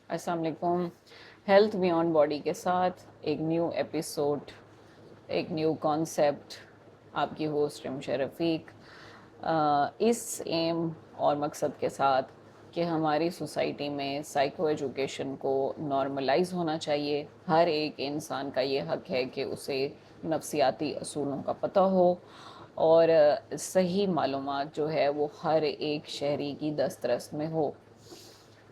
السلام علیکم. Health beyond body کے ساتھ ایک نیو ایپیسوڈ، ایک نیو کانسیپٹ. آپ کی ہوسٹ رمشہ رفیق، اس ایم اور مقصد کے ساتھ کہ ہماری سوسائٹی میں سائیکو ایجوکیشن کو نارملائز ہونا چاہیے. ہر ایک انسان کا یہ حق ہے کہ اسے نفسیاتی اصولوں کا پتہ ہو اور صحیح معلومات جو ہے وہ ہر ایک شہری کی دسترس میں ہو.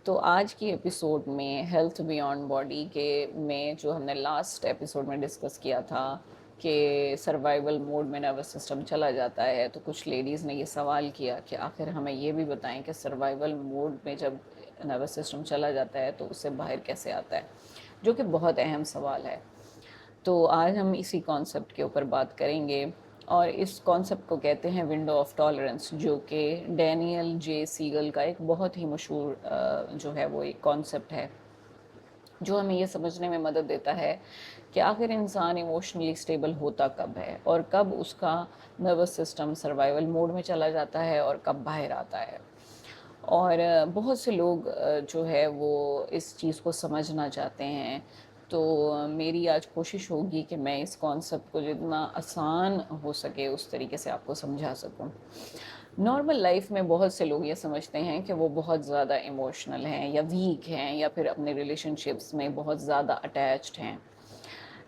تو آج کی ایپیسوڈ میں ہیلتھ بیونڈ باڈی کے میں جو ہم نے لاسٹ ایپیسوڈ میں ڈسکس کیا تھا کہ سروائیول موڈ میں نروس سسٹم چلا جاتا ہے، تو کچھ لیڈیز نے یہ سوال کیا کہ آخر ہمیں یہ بھی بتائیں کہ سروائیول موڈ میں جب نروس سسٹم چلا جاتا ہے تو اس سے باہر کیسے آتا ہے، جو کہ بہت اہم سوال ہے. تو آج ہم اسی کانسیپٹ کے اوپر بات کریں گے، اور اس کانسیپٹ کو کہتے ہیں ونڈو آف ٹالرنس، جو کہ ڈینیل جے سیگل کا ایک بہت ہی مشہور جو ہے وہ ایک کانسیپٹ ہے، جو ہمیں یہ سمجھنے میں مدد دیتا ہے کہ آخر انسان ایموشنلی اسٹیبل ہوتا کب ہے اور کب اس کا نروس سسٹم سروائیول موڈ میں چلا جاتا ہے اور کب باہر آتا ہے. اور بہت سے لوگ جو ہے وہ اس چیز کو سمجھنا چاہتے ہیں. تو میری آج کوشش ہوگی کہ میں اس کانسیپٹ کو جتنا آسان ہو سکے اس طریقے سے آپ کو سمجھا سکوں. نارمل لائف میں بہت سے لوگ یہ سمجھتے ہیں کہ وہ بہت زیادہ ایموشنل ہیں یا ویک ہیں یا پھر اپنے ریلیشن شپس میں بہت زیادہ اٹیچڈ ہیں.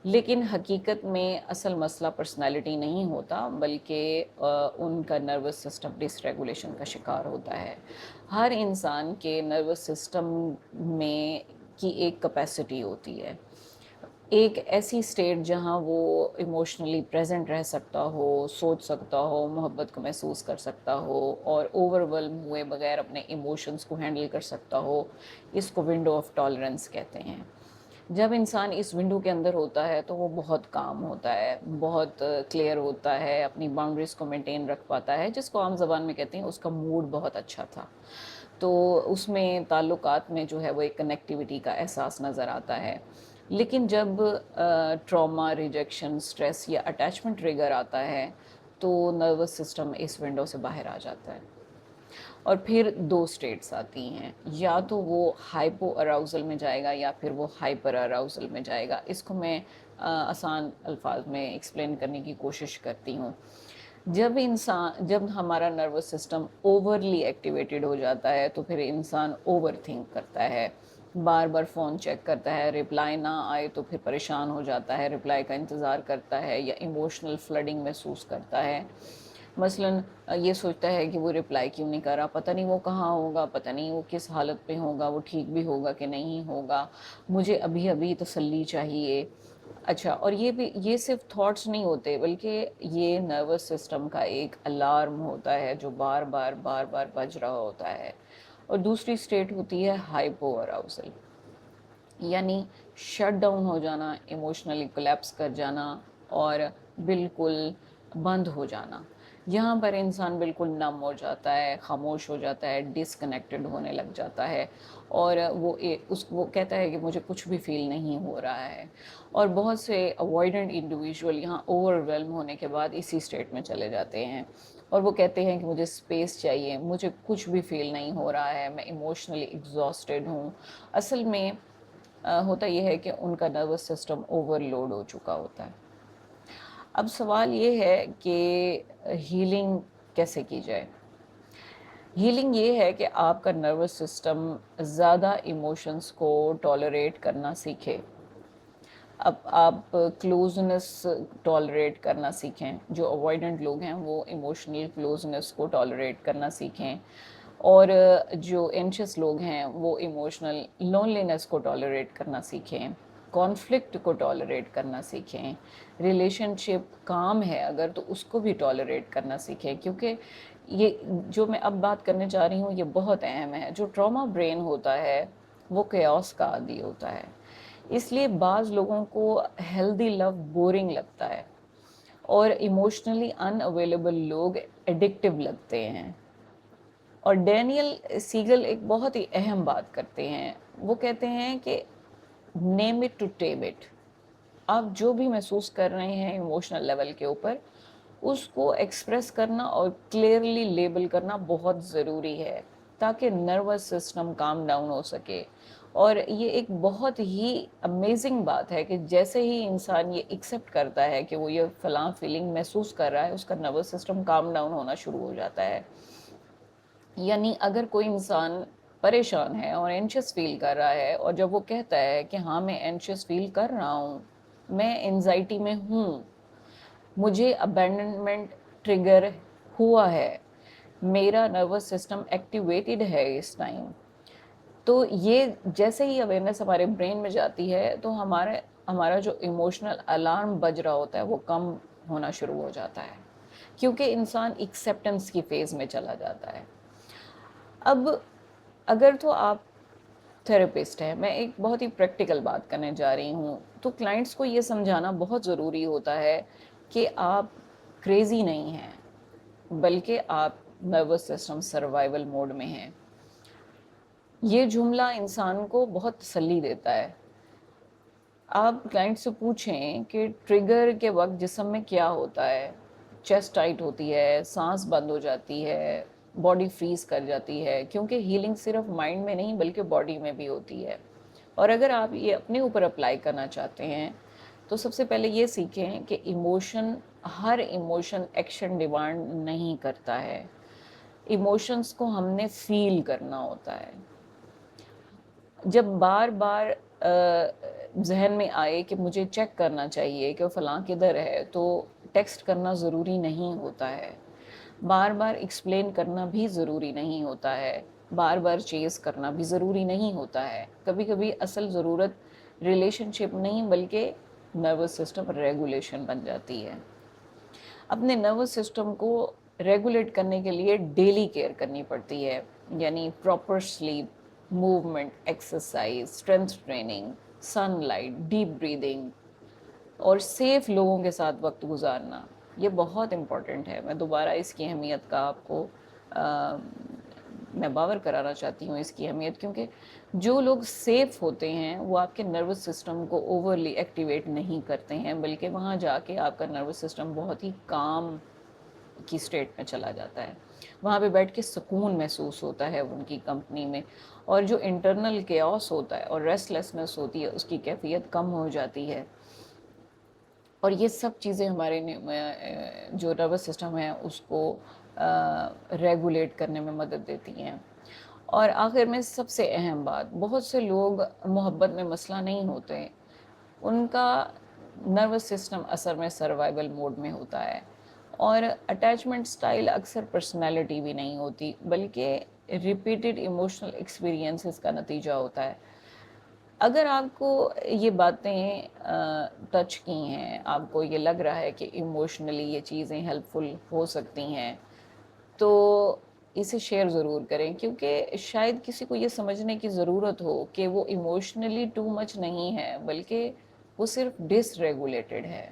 لیکن حقیقت میں اصل مسئلہ پرسنالٹی نہیں ہوتا، بلکہ ان کا نروس سسٹم ڈس ریگولیشن کا شکار ہوتا ہے. ہر انسان کے نروس سسٹم میں کی ایک کیپیسٹی ہوتی ہے، ایک ایسی سٹیٹ جہاں وہ ایموشنلی پریزنٹ رہ سکتا ہو، سوچ سکتا ہو، محبت کو محسوس کر سکتا ہو اور اوور ویلم ہوئے بغیر اپنے ایموشنز کو ہینڈل کر سکتا ہو. اس کو ونڈو آف ٹالرنس کہتے ہیں. جب انسان اس ونڈو کے اندر ہوتا ہے تو وہ بہت کام ہوتا ہے، بہت کلیئر ہوتا ہے، اپنی باؤنڈریز کو مینٹین رکھ پاتا ہے، جس کو عام زبان میں کہتے ہیں اس کا موڈ بہت اچھا تھا. تو اس میں تعلقات میں جو ہے وہ ایک کنیکٹیوٹی کا احساس نظر آتا ہے. لیکن جب ٹراما، ریجیکشن، سٹریس یا اٹیچمنٹ ٹریگر آتا ہے تو نروس سسٹم اس ونڈو سے باہر آ جاتا ہے. اور پھر دو سٹیٹس آتی ہیں، یا تو وہ ہائپو اراؤزل میں جائے گا یا پھر وہ ہائپر اراؤزل میں جائے گا. اس کو میں آسان الفاظ میں ایکسپلین کرنے کی کوشش کرتی ہوں. جب ہمارا نروس سسٹم اوورلی ایکٹیویٹڈ ہو جاتا ہے تو پھر انسان اوور تھنک کرتا ہے، بار بار فون چیک کرتا ہے، رپلائی نہ آئے تو پھر پریشان ہو جاتا ہے، رپلائی کا انتظار کرتا ہے یا ایموشنل فلڈنگ محسوس کرتا ہے. مثلاً یہ سوچتا ہے کہ وہ رپلائی کیوں نہیں کر رہا، پتہ نہیں وہ کہاں ہوگا، پتہ نہیں وہ کس حالت پہ ہوگا، وہ ٹھیک بھی ہوگا کہ نہیں ہوگا، مجھے ابھی ابھی تسلی چاہیے. اچھا، اور یہ صرف تھاٹس نہیں ہوتے، بلکہ یہ نروس سسٹم کا ایک الارم ہوتا ہے جو بار بار بار بار بج رہا ہوتا ہے. اور دوسری سٹیٹ ہوتی ہے ہائپو اراؤزل، یعنی شٹ ڈاؤن ہو جانا، ایموشنلی کولیپس کر جانا اور بالکل بند ہو جانا. یہاں پر انسان بالکل نم ہو جاتا ہے، خاموش ہو جاتا ہے، ڈسکنیکٹڈ ہونے لگ جاتا ہے، اور وہ کہتا ہے کہ مجھے کچھ بھی فیل نہیں ہو رہا ہے. اور بہت سے اوائڈنٹ انڈیویژول یہاں اوور ویلم ہونے کے بعد اسی سٹیٹ میں چلے جاتے ہیں اور وہ کہتے ہیں کہ مجھے اسپیس چاہیے، مجھے کچھ بھی فیل نہیں ہو رہا ہے، میں ایموشنلی ایگزاسٹڈ ہوں. اصل میں ہوتا یہ ہے کہ ان کا نروس سسٹم اوور لوڈ ہو چکا ہوتا ہے. اب سوال یہ ہے کہ ہیلنگ کیسے کی جائے. ہیلنگ یہ ہے کہ آپ کا نروس سسٹم زیادہ ایموشنز کو ٹالریٹ کرنا سیکھے. اب آپ کلوزنس ٹالریٹ کرنا سیکھیں. جو اوائڈنٹ لوگ ہیں وہ ایموشنل کلوزنس کو ٹالریٹ کرنا سیکھیں، اور جو اینشیس لوگ ہیں وہ ایموشنل لونلینس کو ٹالریٹ کرنا سیکھیں، کانفلکٹ کو ٹالریٹ کرنا سیکھیں. ریلیشن شپ کام ہے اگر تو اس کو بھی ٹالریٹ کرنا سیکھیں، کیونکہ یہ جو میں اب بات کرنے جا رہی ہوں یہ بہت اہم ہے. جو ٹراما برین ہوتا ہے وہ کیوس کا عادی ہوتا ہے، اس لیے بعض لوگوں کو ہیلدی لو بورنگ لگتا ہے اور ایموشنلی ان اویلیبل لوگ ایڈکٹیو لگتے ہیں. اور ڈینیل سیگل ایک بہت ہی اہم بات کرتے ہیں، وہ کہتے ہیں کہ name it to tame it. آپ جو بھی محسوس کر رہے ہیں ایموشنل لیول کے اوپر، اس کو ایکسپریس کرنا اور کلیئرلی لیبل کرنا بہت ضروری ہے. تاکہ نروس سسٹم کام ڈاؤن ہو سکے. اور یہ ایک بہت ہی امیزنگ بات ہے کہ جیسے ہی انسان یہ ایکسیپٹ کرتا ہے کہ وہ یہ فلاں فیلنگ محسوس کر رہا ہے، اس کا نروس سسٹم کام ڈاؤن ہونا شروع ہو جاتا ہے. یعنی اگر کوئی انسان پریشان ہے اور اینشیس فیل کر رہا ہے، اور جب وہ کہتا ہے کہ ہاں میں اینشیس فیل کر رہا ہوں، میں انزائٹی میں ہوں، مجھے ابینڈنمنٹ ٹریگر ہوا ہے، میرا نروس سسٹم ایکٹیویٹڈ ہے اس ٹائم، تو یہ جیسے ہی اویئرنیس ہمارے برین میں جاتی ہے تو ہمارا جو ایموشنل الارم بج رہا ہوتا ہے وہ کم ہونا شروع ہو جاتا ہے، کیونکہ انسان ایکسیپٹنس کی فیز میں چلا جاتا ہے. اب اگر تو آپ تھراپسٹ ہیں، میں ایک بہت ہی پریکٹیکل بات کرنے جا رہی ہوں، تو کلائنٹس کو یہ سمجھانا بہت ضروری ہوتا ہے کہ آپ کریزی نہیں ہیں، بلکہ آپ نروس سسٹم سروائیول موڈ میں ہیں. یہ جملہ انسان کو بہت تسلی دیتا ہے. آپ کلائنٹ سے پوچھیں کہ ٹریگر کے وقت جسم میں کیا ہوتا ہے. چیسٹ ٹائٹ ہوتی ہے، سانس بند ہو جاتی ہے، باڈی فریز کر جاتی ہے، کیونکہ ہیلنگ صرف مائنڈ میں نہیں بلکہ باڈی میں بھی ہوتی ہے. اور اگر آپ یہ اپنے اوپر اپلائی کرنا چاہتے ہیں تو سب سے پہلے یہ سیکھیں کہ ہر ایموشن ایکشن ڈیمانڈ نہیں کرتا ہے. ایموشنز کو ہم نے فیل کرنا ہوتا ہے. جب بار بار ذہن میں آئے کہ مجھے چیک کرنا چاہیے کہ فلاں کدھر ہے، تو ٹیکسٹ کرنا ضروری نہیں ہوتا ہے. بار بار ایکسپلین کرنا بھی ضروری نہیں ہوتا ہے. بار بار چیز کرنا بھی ضروری نہیں ہوتا ہے. کبھی کبھی اصل ضرورت ریلیشن شپ نہیں بلکہ نروس سسٹم ریگولیشن بن جاتی ہے. اپنے نروس سسٹم کو ریگولیٹ کرنے کے لیے ڈیلی کیئر کرنی پڑتی ہے، یعنی proper sleep, movement, exercise, strength training, sun light, deep breathing اور سیف لوگوں کے ساتھ وقت گزارنا. یہ بہت امپورٹنٹ ہے. میں دوبارہ اس کی اہمیت کا آپ کو میں باور کرانا چاہتی ہوں اس کی اہمیت، کیونکہ جو لوگ سیف ہوتے ہیں وہ آپ کے نروس سسٹم کو اوورلی ایکٹیویٹ نہیں کرتے ہیں، بلکہ وہاں جا کے آپ کا نروس سسٹم بہت ہی کام کی سٹیٹ میں چلا جاتا ہے. وہاں پہ بیٹھ کے سکون محسوس ہوتا ہے ان کی کمپنی میں، اور جو انٹرنل کیوس ہوتا ہے اور ریسٹلیسنس ہوتی ہے اس کی کیفیت کم ہو جاتی ہے. اور یہ سب چیزیں ہمارے جو نروس سسٹم ہے اس کو ریگولیٹ کرنے میں مدد دیتی ہیں. اور آخر میں سب سے اہم بات، بہت سے لوگ محبت میں مسئلہ نہیں ہوتے، ان کا نروس سسٹم اثر میں سروائیول موڈ میں ہوتا ہے. اور اٹیچمنٹ سٹائل اکثر پرسنالٹی بھی نہیں ہوتی بلکہ ریپیٹڈ ایموشنل ایکسپیرینسز کا نتیجہ ہوتا ہے. اگر آپ کو یہ باتیں ٹچ کی ہیں، آپ کو یہ لگ رہا ہے کہ ایموشنلی یہ چیزیں ہیلپ فل ہو سکتی ہیں، تو اسے شیئر ضرور کریں، کیونکہ شاید کسی کو یہ سمجھنے کی ضرورت ہو کہ وہ ایموشنلی ٹو مچ نہیں ہے بلکہ وہ صرف ڈس ریگولیٹڈ ہے.